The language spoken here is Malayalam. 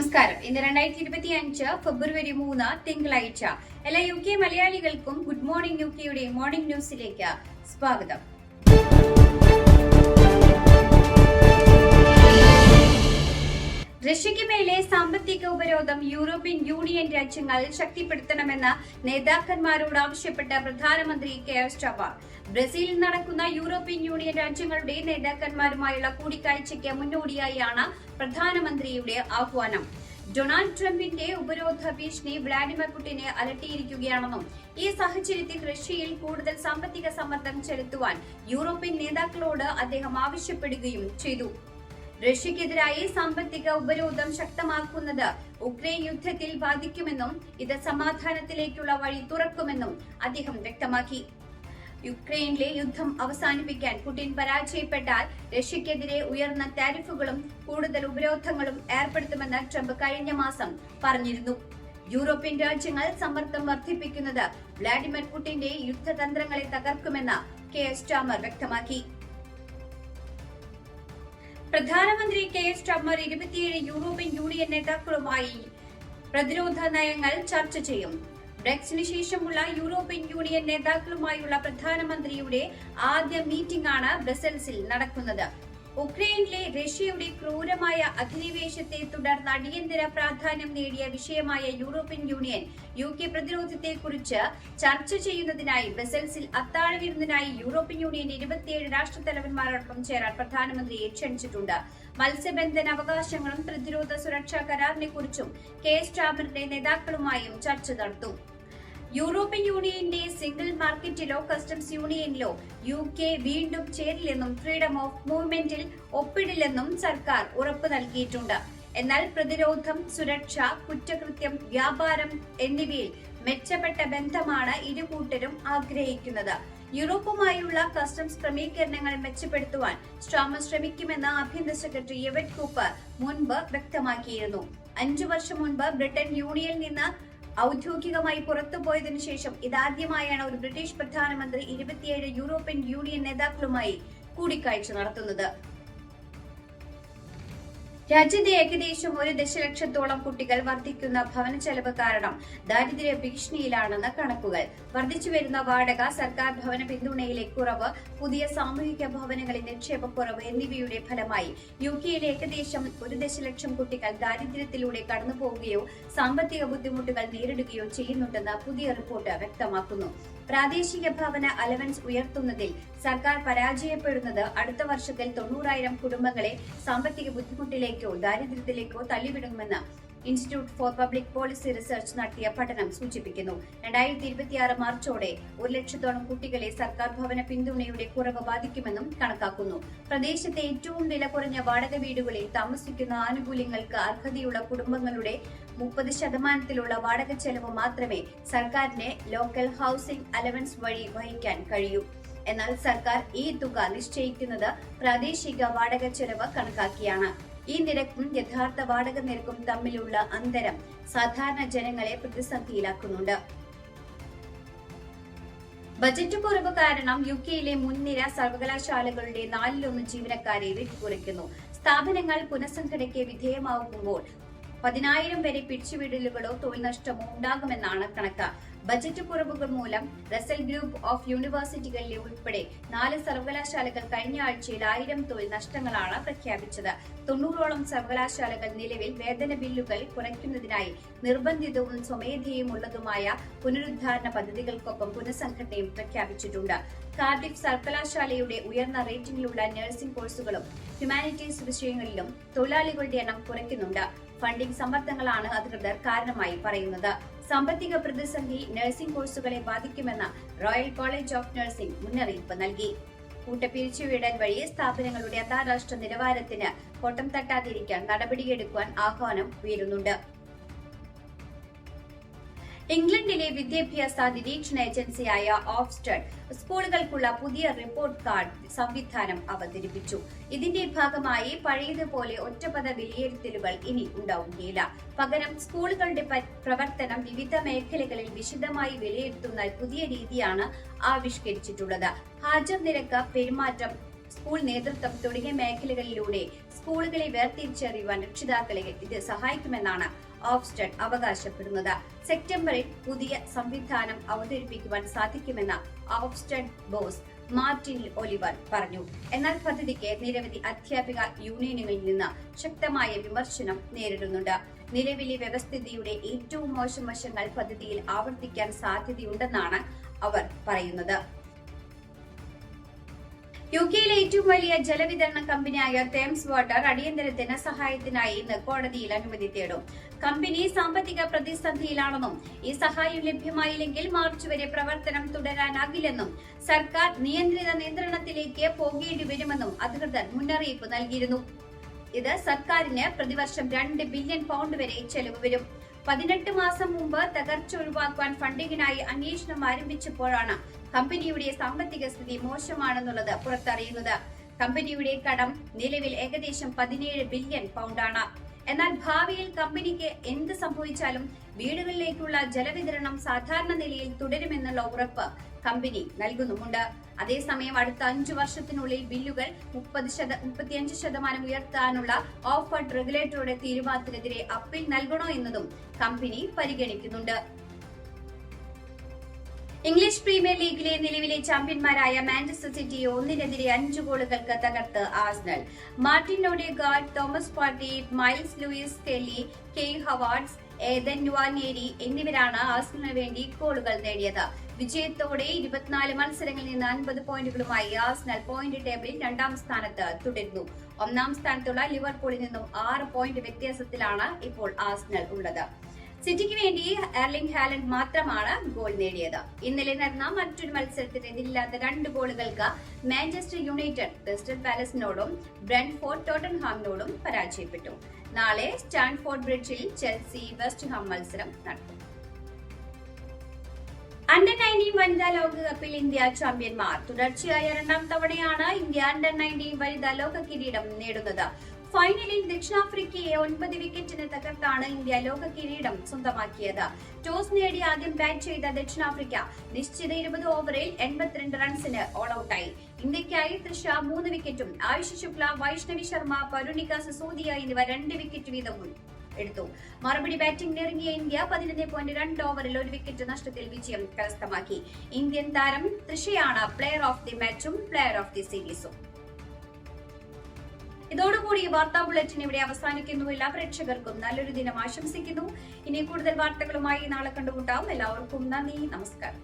നമസ്കാരം. ഇന്ന് 2025 ഫെബ്രുവരി 3 തിങ്കളാഴ്ച. എല്ലാ UK മലയാളികൾക്കും ഗുഡ് മോർണിംഗ് UKയുടെ മോർണിംഗ് ന്യൂസിലേക്ക് സ്വാഗതം. റഷ്യയ്ക്ക് മേലെ സാമ്പത്തിക ഉപരോധം യൂറോപ്യൻ യൂണിയൻ രാജ്യങ്ങൾ ശക്തിപ്പെടുത്തണമെന്ന് നേതാക്കന്മാരോട് ആവശ്യപ്പെട്ട പ്രധാനമന്ത്രി കെയർ സ്റ്റാർമർ. ബ്രസീലിൽ നടക്കുന്ന യൂറോപ്യൻ യൂണിയൻ രാജ്യങ്ങളുടെ നേതാക്കന്മാരുമായുള്ള കൂടിക്കാഴ്ചയ്ക്ക് മുന്നോടിയായാണ് പ്രധാനമന്ത്രിയുടെ ആഹ്വാനം. ഡൊണാൾഡ് ട്രംപിന്റെ ഉപരോധ ഭീഷണി വ്ളാഡിമിർ പുടിനെ അലട്ടിയിരിക്കുകയാണെന്നും ഈ സാഹചര്യത്തിൽ റഷ്യയിൽ കൂടുതൽ സാമ്പത്തിക സമ്മർദ്ദം ചെലുത്തുവാൻ യൂറോപ്യൻ നേതാക്കളോട് അദ്ദേഹം ആവശ്യപ്പെടുകയും ചെയ്തു. റഷ്യക്കെതിരായി സാമ്പത്തിക ഉപരോധം ശക്തമാക്കുന്നത് ഉക്രൈൻ യുദ്ധത്തിൽ ബാധിക്കുമെന്നും ഇത് സമാധാനത്തിലേക്കുള്ള വഴി തുറക്കുമെന്നും അദ്ദേഹം വ്യക്തമാക്കി. യുക്രൈനിലെ യുദ്ധം അവസാനിപ്പിക്കാൻ പുടിൻ പരാജയപ്പെട്ടാൽ റഷ്യക്കെതിരെ ഉയർന്ന താരിഫുകളും കൂടുതൽ ഉപരോധങ്ങളും ഏർപ്പെടുത്തുമെന്ന് ട്രംപ് കഴിഞ്ഞ മാസം പറഞ്ഞിരുന്നു. യൂറോപ്യൻ രാജ്യങ്ങൾ സമ്മർദ്ദം വർദ്ധിപ്പിക്കുന്നത് വ്ളാഡിമിർ പുടിന്റെ യുദ്ധതന്ത്രങ്ങളെ തകർക്കുമെന്ന് കെയർ സ്റ്റാർമർ വ്യക്തമാക്കി. പ്രധാനമന്ത്രി കെയർ സ്റ്റാർമർ 27 യൂറോപ്യൻ യൂണിയൻ നേതാക്കളുമായി പ്രതിരോധ നയങ്ങൾ ചർച്ച ചെയ്യും. ബ്രെക്സിറ്റിന് ശേഷമുള്ള യൂറോപ്യൻ യൂണിയൻ നേതാക്കളുമായുള്ള പ്രധാനമന്ത്രിയുടെ ആദ്യ മീറ്റിംഗ് ആണ് ബ്രസൽസിൽ നടക്കുന്നത്. ഉക്രൈനിലെ റഷ്യയുടെ ക്രൂരമായ അധിനിവേശത്തെ തുടർന്ന് അടിയന്തര പ്രാധാന്യം നേടിയ വിഷയമായ യൂറോപ്യൻ യൂണിയൻ UK പ്രതിരോധത്തെക്കുറിച്ച് ചർച്ച ചെയ്യുന്നതിനായി ബ്രസൽസിൽ അത്താഴവിരുന്നിനായി യൂറോപ്യൻ യൂണിയൻ 27 രാഷ്ട്രത്തലവന്മാരോടൊപ്പം ചേരാൻ പ്രധാനമന്ത്രിയെ ക്ഷണിച്ചിട്ടുണ്ട്. മത്സ്യബന്ധന അവകാശങ്ങളും പ്രതിരോധ സുരക്ഷാ കരാറിനെ കുറിച്ചും കെയർ സ്റ്റാർമറിന്റെ നേതാക്കളുമായും ചർച്ച നടത്തും. യൂറോപ്യൻ യൂണിയന്റെ സിംഗിൾ മാർക്കറ്റിലോ കസ്റ്റംസ് യൂണിയനിലോ UK വീണ്ടും ചേരില്ലെന്നും ഫ്രീഡം ഓഫ് മൂവ്മെന്റിൽ ഒപ്പിടില്ലെന്നും സർക്കാർ ഉറപ്പ് നൽകിയിട്ടുണ്ട്. എന്നാൽ പ്രതിരോധം, സുരക്ഷ, കുറ്റകൃത്യം, വ്യാപാരം എന്നിവയിൽ മെച്ചപ്പെട്ട ബന്ധമാണ് ഇരുകൂട്ടരും ആഗ്രഹിക്കുന്നത്. യൂറോപ്പുമായുള്ള കസ്റ്റംസ് ക്രമീകരണങ്ങൾ മെച്ചപ്പെടുത്തുവാൻ സ്റ്റാർമർ ശ്രമിക്കുമെന്ന് ആഭ്യന്തര സെക്രട്ടറി എവറ്റ് കൂപ്പർ മുൻപ് വ്യക്തമാക്കിയിരുന്നു. 5 വർഷം മുൻപ് ബ്രിട്ടൻ യൂണിയനിൽ നിന്ന് ഔദ്യോഗികമായി പുറത്തുപോയതിനു ശേഷം ഇതാദ്യമായാണ് ഒരു ബ്രിട്ടീഷ് പ്രധാനമന്ത്രി 27 യൂറോപ്യൻ യൂണിയൻ നേതാക്കളുമായി കൂടിക്കാഴ്ച നടത്തുന്നത്. രാജ്യത്തെ ഏകദേശം 1 ദശലക്ഷത്തോളം കുട്ടികൾ വർദ്ധിക്കുന്ന ഭവന ചെലവ് കാരണം ദാരിദ്ര്യ ഭീഷണിയിലാണെന്ന് കണക്കുകൾ. വർദ്ധിച്ചുവരുന്ന വാടക, സർക്കാർ ഭവന പിന്തുണയിലെ കുറവ്, പുതിയ സാമൂഹിക ഭവനങ്ങളിൽ നിക്ഷേപക്കുറവ് എന്നിവയുടെ ഫലമായി UKയിലെ ഏകദേശം 1 ദശലക്ഷം കുട്ടികൾ ദാരിദ്ര്യത്തിലൂടെ കടന്നുപോകുകയോ സാമ്പത്തിക ബുദ്ധിമുട്ടുകൾ നേരിടുകയോ ചെയ്യുന്നുണ്ടെന്ന് പുതിയ റിപ്പോർട്ട് വ്യക്തമാക്കുന്നു. പ്രാദേശിക ഭവന അലവൻസ് ഉയർത്തുന്നതിൽ സർക്കാർ പരാജയപ്പെടുന്നത് അടുത്ത വർഷത്തിൽ 90,000 കുടുംബങ്ങളെ സാമ്പത്തിക ബുദ്ധിമുട്ടിലേക്കോ ദാരിദ്ര്യത്തിലേക്കോ തള്ളിവിടുമെന്ന് institute for public policy research നടത്തിയ പഠനം സൂചിപ്പിക്കുന്നു. 2026 മാർച്ചോടെ 1 ലക്ഷത്തോളം കുട്ടികളെ സർക്കാർ ഭവന പിന്തുണയുടെ കുറവ് ബാധിക്കുമെന്നും കണക്കാക്കുന്നു. പ്രദേശത്തെ ഏറ്റവും വില കുറഞ്ഞ വാടക വീടുകളിൽ താമസിക്കുന്ന ആനുകൂല്യങ്ങൾക്ക് അർഹതയുള്ള കുടുംബങ്ങളുടെ 30% വാടക ചെലവ് മാത്രമേ സർക്കാരിന്റെ ലോക്കൽ ഹൌസിംഗ് അലവൻസ് വഴി വഹിക്കാൻ കഴിയൂ. എന്നാൽ സർക്കാർ ഈ തുക നിശ്ചയിക്കുന്നത് പ്രാദേശിക വാടക ചെലവ് കണക്കാക്കിയാണ്. ഈ നിരക്കും യഥാർത്ഥ വാടക നിരക്കും തമ്മിലുള്ള അന്തരം സാധാരണ ജനങ്ങളെ പ്രതിസന്ധിയിലാക്കുന്നുണ്ട്. ബജറ്റ് കുറവ് കാരണം UKയിലെ മുൻനിര സർവകലാശാലകളുടെ 4/1 ജീവനക്കാരെ വെട്ടിക്കുറയ്ക്കുന്നു. സ്ഥാപനങ്ങൾ പുനഃസംഘടനയ്ക്ക് വിധേയമാകുമ്പോൾ 10,000 വരെ പിരിച്ചുവിടലുകളോ തൊഴിൽ നഷ്ടമോ ഉണ്ടാകുമെന്നാണ് കണക്ക്. ബജറ്റ് കുറവുകൾ മൂലം റസൽ ഗ്രൂപ്പ് ഓഫ് യൂണിവേഴ്സിറ്റികളിലെ ഉൾപ്പെടെ 4 സർവകലാശാലകൾ കഴിഞ്ഞ ആഴ്ചയിൽ 1000 തൊഴിൽ നഷ്ടങ്ങളാണ് പ്രഖ്യാപിച്ചത്. 90ഓളം സർവകലാശാലകൾ നിലവിൽ വേതന ബില്ലുകൾ കുറയ്ക്കുന്നതിനായി നിർബന്ധിതവും സ്വമേധയുമുള്ളതുമായ പുനരുദ്ധാരണ പദ്ധതികൾക്കൊപ്പം പുനഃസംഘടനയും പ്രഖ്യാപിച്ചിട്ടുണ്ട്. കാർഡിഫ് സർവകലാശാലയുടെ ഉയർന്ന റേറ്റിംഗിലുള്ള നഴ്സിംഗ് കോഴ്സുകളും ഹ്യൂമാനിറ്റീസ് വിഷയങ്ങളിലും തൊഴിലാളികളുടെ എണ്ണം കുറയ്ക്കുന്നുണ്ട്. ഫണ്ടിംഗ് സമ്മർദ്ദങ്ങളാണ് അധികൃതർ കാരണമായി പറയുന്നത്. സാമ്പത്തിക പ്രതിസന്ധി നഴ്സിംഗ് കോഴ്സുകളെ ബാധിക്കുമെന്ന് റോയൽ കോളേജ് ഓഫ് നഴ്സിംഗ് മുന്നറിയിപ്പ് നൽകി. കൂട്ടപ്പിരിച്ചുവിടൽ വഴി സ്ഥാപനങ്ങളുടെ അന്താരാഷ്ട്ര നിലവാരത്തിന് കോട്ടം തട്ടാതിരിക്കാൻ നടപടിയെടുക്കുവാൻ ആഹ്വാനം ഉയരുന്നുണ്ട്. ഇംഗ്ലണ്ടിലെ വിദ്യാഭ്യാസ നിരീക്ഷണ ഏജൻസിയായ ഓഫ്സ്റ്റഡ് സ്കൂളുകൾക്കുള്ള പുതിയ റിപ്പോർട്ട് കാർഡ് സംവിധാനം അവതരിപ്പിച്ചു. ഇതിന്റെ ഭാഗമായി പഴയതുപോലെ ഒറ്റപ്പദ വിലയിരുത്തലുകൾ ഇനി ഉണ്ടാവുകയില്ല. പകരം സ്കൂളുകളുടെ പ്രവർത്തനം വിവിധ മേഖലകളിൽ വിശദമായി വിലയിരുത്തുന്ന പുതിയ രീതിയാണ് ആവിഷ്കരിച്ചിട്ടുള്ളത്. ഹാജർ നിരക്ക്, പെരുമാറ്റം, സ്കൂൾ നേതൃത്വം തുടങ്ങിയ മേഖലകളിലൂടെ സ്കൂളുകളെ വേർതിരിച്ചറിയുവാൻ രക്ഷിതാക്കളെ ഇത് സഹായിക്കുമെന്നാണ് ഓഫ്സ്റ്റഡ് അവകാശപ്പെടുന്നത്. സെപ്റ്റംബറിൽ പുതിയ സംവിധാനം അവതരിപ്പിക്കുവാൻ സാധിക്കുമെന്ന് ഓഫ്സ്റ്റഡ് ബോസ് മാർട്ടിൻ ഒലിവർ പറഞ്ഞു. എന്നാൽ പദ്ധതിക്ക് നിരവധി അധ്യാപിക യൂണിയനുകളിൽ നിന്ന് ശക്തമായ വിമർശനം നേരിടുന്നുണ്ട്. നിലവിലെ വ്യവസ്ഥിതിയുടെ ഏറ്റവും മോശം വശങ്ങൾ പദ്ധതിയിൽ ആവർത്തിക്കാൻ സാധ്യതയുണ്ടെന്നാണ് അവർ പറയുന്നത്. യുകെയിലെ ഏറ്റവും വലിയ ജലവിതരണ കമ്പനിയായ തേംസ് വാട്ടർ അടിയന്തര ധനസഹായത്തിനായി ഇന്ന് കോടതിയിൽ അനുമതി തേടും. കമ്പനി സാമ്പത്തിക പ്രതിസന്ധിയിലാണെന്നും ഈ സഹായം ലഭ്യമായില്ലെങ്കിൽ മാർച്ച് വരെ പ്രവർത്തനം തുടരാനാകില്ലെന്നും സർക്കാർ നിയന്ത്രിത നിയന്ത്രണത്തിലേക്ക് പോകേണ്ടി വരുമെന്നും അധികൃതർ മുന്നറിയിപ്പ് നൽകിയിരുന്നു. ഇത് സർക്കാരിന് പ്രതിവർഷം 2 ബില്യൺ പൗണ്ട് വരെ ചെലവ് വരും. 18 മാസം മുമ്പ് തകർച്ച ഒഴിവാക്കുവാൻ ഫണ്ടിങ്ങിനായി അന്വേഷണം ആരംഭിച്ചപ്പോഴാണ് കമ്പനിയുടെ സാമ്പത്തിക സ്ഥിതി മോശമാണെന്നുള്ളത് പുറത്തറിയുന്നത്. കമ്പനിയുടെ കടം നിലവിൽ ഏകദേശം 17 ബില്യൺ പൗണ്ടാണ്. എന്നാൽ ഭാവിയിൽ കമ്പനിക്ക് എന്ത് സംഭവിച്ചാലും വീടുകളിലേക്കുള്ള ജലവിതരണം സാധാരണ നിലയിൽ തുടരുമെന്നുള്ള ഉറപ്പ് കമ്പനി നൽകുന്നുമുണ്ട്. അതേസമയം അടുത്ത 5 വർഷത്തിനുള്ളിൽ ബില്ലുകൾ 35% ഉയർത്താനുള്ള ഓഫർഡ് റെഗുലേറ്ററുടെ തീരുമാനത്തിനെതിരെ അപ്പീൽ നൽകണോ എന്നതും കമ്പനി പരിഗണിക്കുന്നുണ്ട്. ഇംഗ്ലീഷ് പ്രീമിയർ ലീഗിലെ നിലവിലെ ചാമ്പ്യന്മാരായ മാഞ്ചസ്റ്റർ സിറ്റിയെ 1-5 ഗോളുകൾക്ക് തകർത്ത് Arsenal. Martin Odegaard, Thomas Partey, Myles Lewis Kelly, Kai Havertz, Ethan Nwaneri എന്നിവരാണ് ആഴ്സണലിന് വേണ്ടി ഗോളുകൾ നേടിയത്. വിജയത്തോടെ 24 മത്സരങ്ങളിൽ നിന്ന് 50 പോയിന്റുകളുമായി ആഴ്സണൽ പോയിന്റ് ടേബിളിൽ 2ാം സ്ഥാനത്ത് തുടരുന്നു. 1ാം സ്ഥാനത്തുള്ള ലിവർപൂളിൽ നിന്നും 6 പോയിന്റ് വ്യത്യാസത്തിലാണ് ഇപ്പോൾ ആഴ്സണൽ ഉള്ളത്. സിറ്റിക്ക് വേണ്ടി എർലിംഗ് ഹാലൻഡ് മാത്രമാണ് ഗോൾ നേടിയത്. ഇന്നലെ നടന്ന മറ്റൊരു മത്സരത്തിൽ എതിരില്ലാത്ത 2 ഗോളുകൾക്ക് മാഞ്ചസ്റ്റർ യുണൈറ്റഡ് ക്രിസ്റ്റൽ പാലസിനോടും ബ്രെന്റ്ഫോർഡ് ടോട്ടൻഹാമിനോടും പരാജയപ്പെട്ടു. നാളെ സ്റ്റാൻഫോർഡ് ബ്രിഡ്ജിൽ ചെൽസി വെസ്റ്റ് ഹാം മത്സരം നടക്കും. അണ്ടർ-19 വനിതാ ലോകകപ്പിൽ ഇന്ത്യ ചാമ്പ്യന്മാർ. തുടർച്ചയായ 2ാം തവണയാണ് ഇന്ത്യ അണ്ടർ-19 വനിതാ ലോക കിരീടം നേടുന്നത്. ഫൈനലിൽ ദക്ഷിണാഫ്രിക്കയെ 9 വിക്കറ്റിന് തകർത്താണ് ഇന്ത്യ ലോക കിരീടം സ്വന്തമാക്കിയത്. ടോസ് നേടി ആദ്യം ബാറ്റ് ചെയ്ത ദക്ഷിണാഫ്രിക്ക നിശ്ചിത 20 ഓവറിൽ 82 റൺസിന് ഓൾ ഔട്ടായി. ഇന്ത്യയ്ക്കായി തൃഷ 3 വിക്കറ്റും ആയുഷ് ശുക്ല, വൈഷ്ണവി ശർമ്മ, പരുണിക സിസോദിയ എന്നിവർ 2 വിക്കറ്റ് വീതവും എടുത്തു. മറുപടി ബാറ്റിംഗിനിറങ്ങിയ ഇന്ത്യ 11.2 ഓവറിൽ 1 വിക്കറ്റ് നഷ്ടത്തിൽ വിജയം കരസ്ഥമാക്കി. ഇന്ത്യൻ താരം തൃഷയാണ് പ്ലെയർ ഓഫ് ദി മാച്ചും പ്ലെയർ ഓഫ് ദി സീരീസും. ഇതോടുകൂടി വാർത്താ ബുള്ളറ്റിൻ ഇവിടെ അവസാനിക്കുന്നു. എല്ലാ പ്രേക്ഷകർക്കും നല്ലൊരു ദിനം ആശംസിക്കുന്നു. ഇനി കൂടുതൽ വാർത്തകളുമായി നാളെ കണ്ടുമുട്ടാം. എല്ലാവർക്കും നന്ദി, നമസ്കാരം.